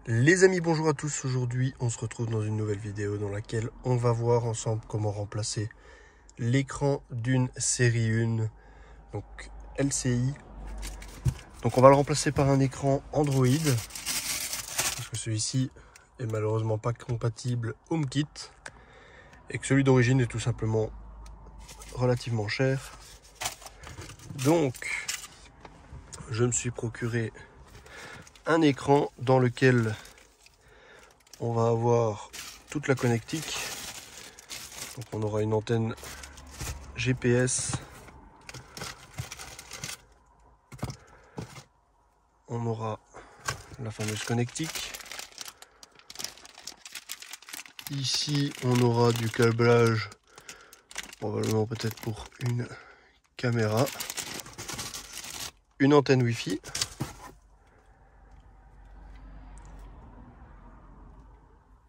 Les amis, bonjour à tous. Aujourd'hui, on se retrouve dans une nouvelle vidéo dans laquelle on va voir ensemble comment remplacer l'écran d'une série 1, donc LCI. Donc on va le remplacer par un écran Android, parce que celui-ci est malheureusement pas compatible HomeKit, et que celui d'origine est tout simplement relativement cher. Donc, je me suis procuré un écran dans lequel on va avoir toute la connectique. Donc on aura une antenne GPS, on aura la fameuse connectique. Ici on aura du câblage, probablement peut-être pour une caméra, une antenne Wi-Fi,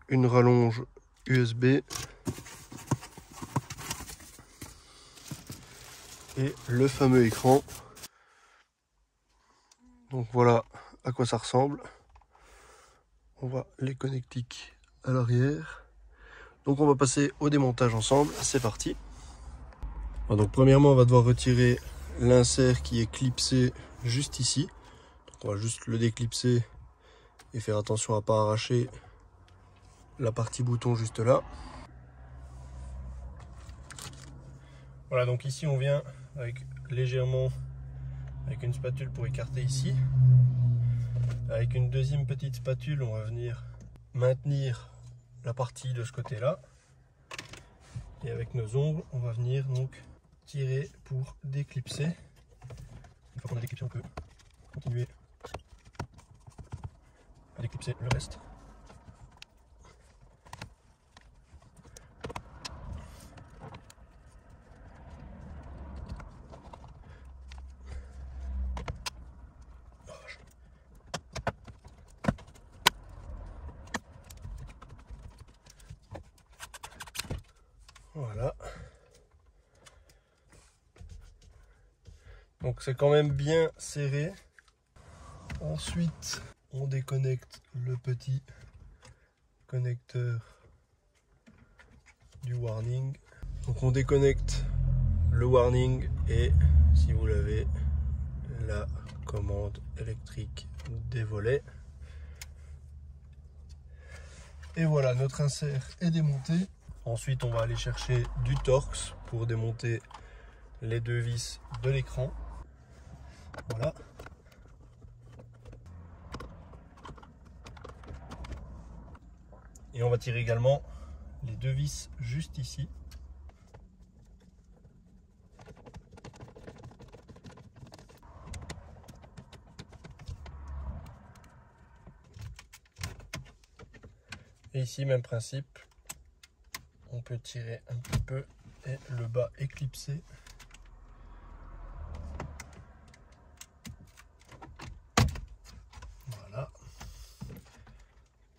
une rallonge USB et le fameux écran. Donc voilà à quoi ça ressemble. On voit les connectiques à l'arrière. Donc on va passer au démontage ensemble. C'est parti. Donc premièrement, on va devoir retirer l'insert qui est clipsé juste ici. Donc on va juste le déclipser et faire attention à ne pas arracher la partie bouton juste là. Voilà, donc ici on vient avec légèrement avec une spatule pour écarter ici. Avec une deuxième petite spatule, on va venir maintenir la partie de ce côté là. Et avec nos ongles, on va venir donc tirer pour déclipser. Une fois qu'on a déclipsé, on peut continuer à déclipser le reste. Voilà. Donc c'est quand même bien serré. Ensuite, on déconnecte le petit connecteur du warning. Donc on déconnecte le warning et, si vous l'avez, la commande électrique des volets. Et voilà, notre insert est démonté. Ensuite, on va aller chercher du Torx pour démonter les deux vis de l'écran. Voilà. Et on va tirer également les deux vis juste ici. Et ici, même principe. On peut tirer un petit peu et le bas est clipsé. Voilà.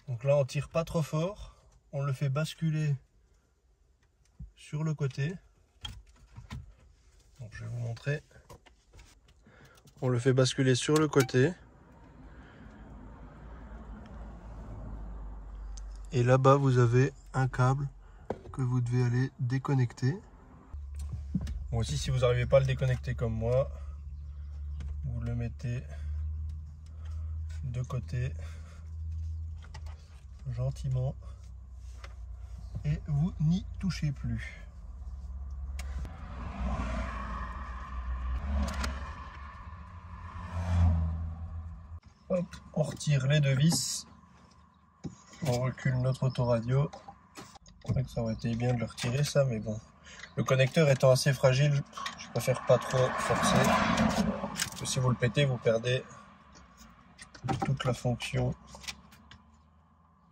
Donc là, on tire pas trop fort. On le fait basculer sur le côté. Donc je vais vous montrer. On le fait basculer sur le côté. Et là-bas, vous avez un câble que vous devez aller déconnecter. Bon, aussi, si vous n'arrivez pas à le déconnecter comme moi, vous le mettez de côté gentiment et vous n'y touchez plus. Hop, on retire les deux vis, on recule notre autoradio. C'est vrai que ça aurait été bien de le retirer ça, mais bon, le connecteur étant assez fragile, je préfère pas trop forcer, parce que si vous le pétez, vous perdez toute la fonction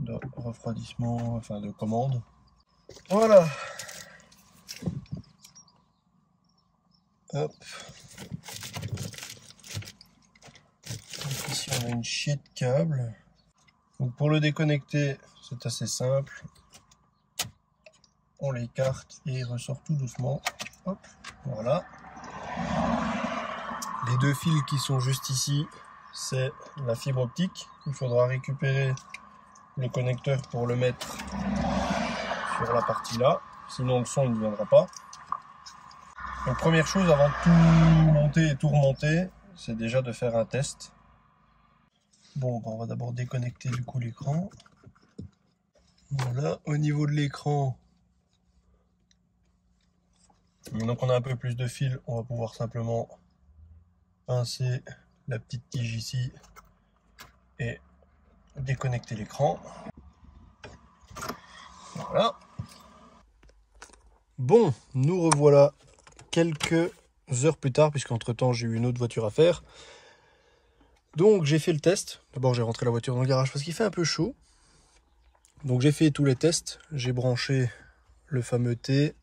de refroidissement, enfin de commande. Voilà. Hop. Donc ici on a une chier de câble. Donc pour le déconnecter, c'est assez simple. On l'écarte et il ressort tout doucement. Hop, voilà. Les deux fils qui sont juste ici, c'est la fibre optique. Il faudra récupérer le connecteur pour le mettre sur la partie là, sinon le son il ne viendra pas. Donc première chose avant de tout monter et tout remonter, c'est déjà de faire un test. Bon, on va d'abord déconnecter du coup l'écran. Voilà, au niveau de l'écran, maintenant qu'on a un peu plus de fil, on va pouvoir simplement pincer la petite tige ici et déconnecter l'écran. Voilà. Bon, nous revoilà quelques heures plus tard, puisqu'entre temps j'ai eu une autre voiture à faire. Donc j'ai fait le test. D'abord j'ai rentré la voiture dans le garage parce qu'il fait un peu chaud. Donc j'ai fait tous les tests. J'ai branché le fameux T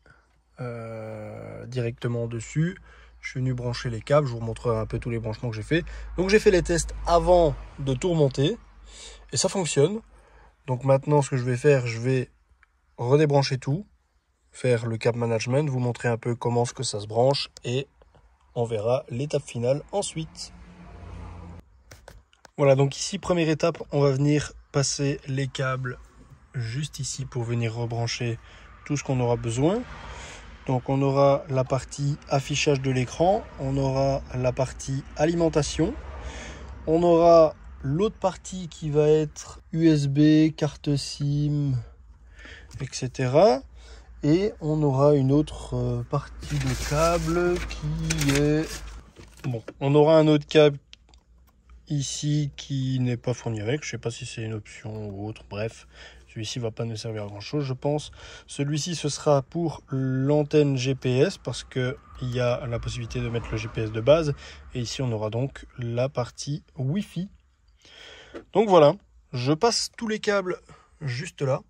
directement dessus. Je suis venu brancher les câbles. Je vous remontrerai un peu tous les branchements que j'ai fait. Donc j'ai fait les tests avant de tout remonter. Et ça fonctionne. Donc maintenant ce que je vais faire, je vais redébrancher tout. Faire le câble management. Vous montrer un peu comment ce que ça se branche. Et on verra l'étape finale ensuite. Voilà, donc ici, première étape, on va venir passer les câbles juste ici pour venir rebrancher tout ce qu'on aura besoin. Donc on aura la partie affichage de l'écran, on aura la partie alimentation, on aura l'autre partie qui va être USB, carte SIM, etc. Et on aura une autre partie de câble qui est... Bon, on aura un autre câble ici qui n'est pas fourni avec, je sais pas si c'est une option ou autre, bref, celui-ci va pas nous servir à grand chose je pense. Celui-ci ce sera pour l'antenne GPS parce que il y a la possibilité de mettre le GPS de base et ici on aura donc la partie Wi-Fi. Donc voilà, je passe tous les câbles juste là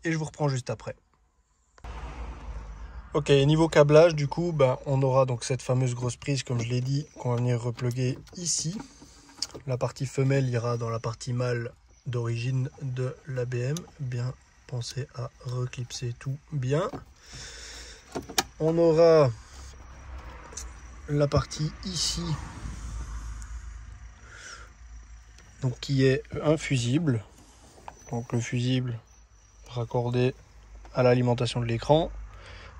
et je vous reprends juste après. Ok, niveau câblage du coup on aura donc cette fameuse grosse prise comme je l'ai dit qu'on va venir repluguer ici. La partie femelle ira dans la partie mâle d'origine de l'ABM. Bien penser à reclipser tout bien. On aura la partie ici, donc qui est un fusible. Donc le fusible raccordé à l'alimentation de l'écran.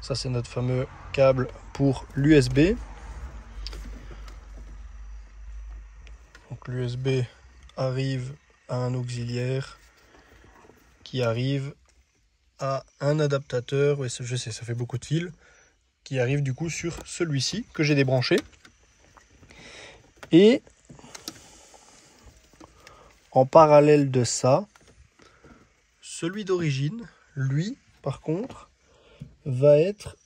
Ça c'est notre fameux câble pour l'USB. Donc l'USB arrive à un auxiliaire qui arrive à un adaptateur, oui, je sais ça fait beaucoup de fils, qui arrive du coup sur celui-ci que j'ai débranché. Et en parallèle de ça, celui d'origine, lui par contre, va être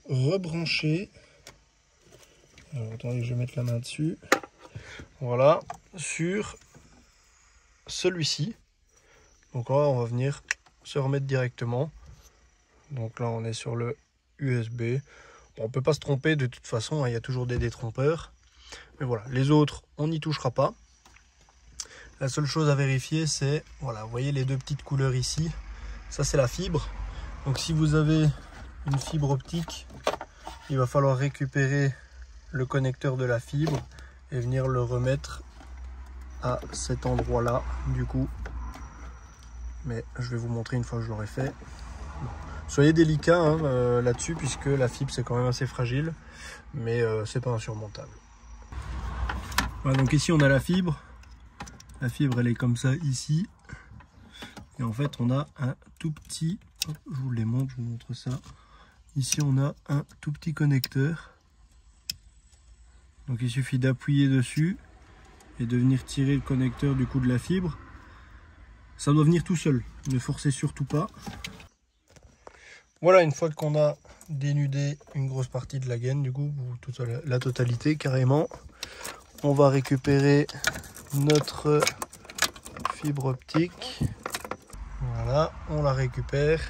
rebranché. Alors, attendez que je vais mettre la main dessus. Voilà, sur celui-ci. Donc là, on va venir se remettre directement. Donc là, on est sur le USB. Bon, on peut pas se tromper de toute façon, hein, il y a toujours des détrompeurs. Mais voilà, les autres, on n'y touchera pas. La seule chose à vérifier, c'est, voilà, vous voyez les deux petites couleurs ici. Ça, c'est la fibre. Donc si vous avez une fibre optique, il va falloir récupérer le connecteur de la fibre et venir le remettre à cet endroit là du coup, mais je vais vous montrer une fois que je l'aurai fait. Bon. Soyez délicat hein, là-dessus puisque la fibre c'est quand même assez fragile, mais c'est pas insurmontable. Voilà, donc ici on a la fibre elle est comme ça ici et en fait on a un tout petit, hop, je vous les montre, je vous montre ça ici, on a un tout petit connecteur. Donc il suffit d'appuyer dessus et de venir tirer le connecteur du coup de la fibre. Ça doit venir tout seul, ne forcez surtout pas. Voilà, une fois qu'on a dénudé une grosse partie de la gaine, du coup, toute la totalité carrément, on va récupérer notre fibre optique. Voilà, on la récupère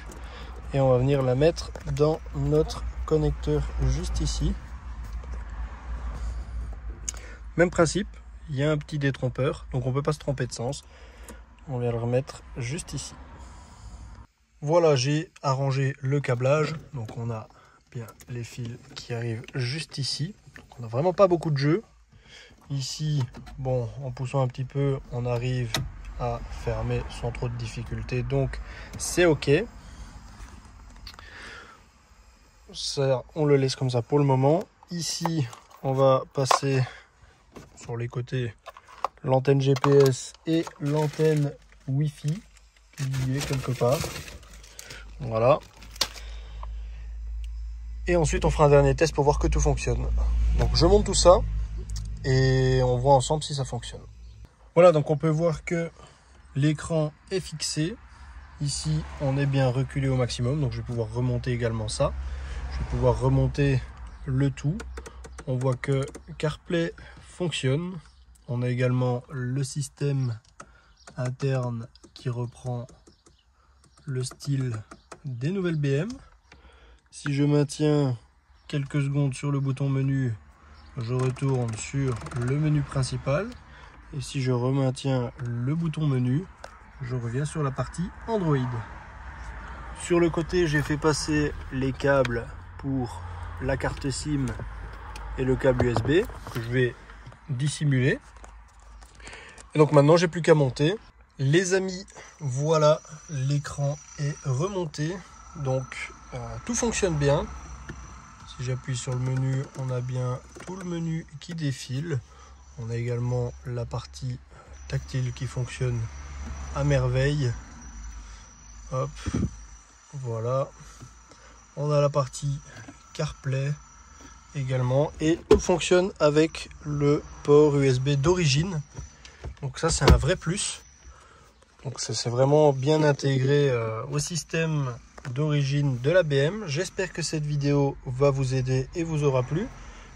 et on va venir la mettre dans notre connecteur juste ici. Même principe, il y a un petit détrompeur, donc on ne peut pas se tromper de sens. On vient le remettre juste ici. Voilà, j'ai arrangé le câblage. Donc on a bien les fils qui arrivent juste ici. Donc on n'a vraiment pas beaucoup de jeu. Ici, bon, en poussant un petit peu, on arrive à fermer sans trop de difficulté, donc c'est ok. Ça, on le laisse comme ça pour le moment. Ici, on va passer sur les côtés l'antenne GPS et l'antenne Wi-Fi qui y est quelque part. Voilà. Et ensuite, on fera un dernier test pour voir que tout fonctionne. Donc, je monte tout ça et on voit ensemble si ça fonctionne. Voilà, donc on peut voir que l'écran est fixé. Ici, on est bien reculé au maximum, donc je vais pouvoir remonter également ça. Je vais pouvoir remonter le tout. On voit que CarPlay fonctionne. On a également le système interne qui reprend le style des nouvelles BM. Si je maintiens quelques secondes sur le bouton menu, je retourne sur le menu principal. Et si je remaintiens le bouton menu, je reviens sur la partie Android. Sur le côté, j'ai fait passer les câbles pour la carte SIM et le câble USB que je vais dissimuler. Et donc maintenant, j'ai plus qu'à monter. Les amis, voilà, l'écran est remonté. Donc tout fonctionne bien. Si j'appuie sur le menu, on a bien tout le menu qui défile. On a également la partie tactile qui fonctionne à merveille. Hop, voilà. On a la partie CarPlay également. Et tout fonctionne avec le port USB d'origine. Donc ça, c'est un vrai plus. Donc c'est vraiment bien intégré au système d'origine de la BM. J'espère que cette vidéo va vous aider et vous aura plu.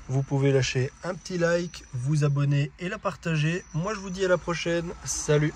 Vous pouvez lâcher un petit like, vous abonner et la partager. Moi, je vous dis à la prochaine. Salut!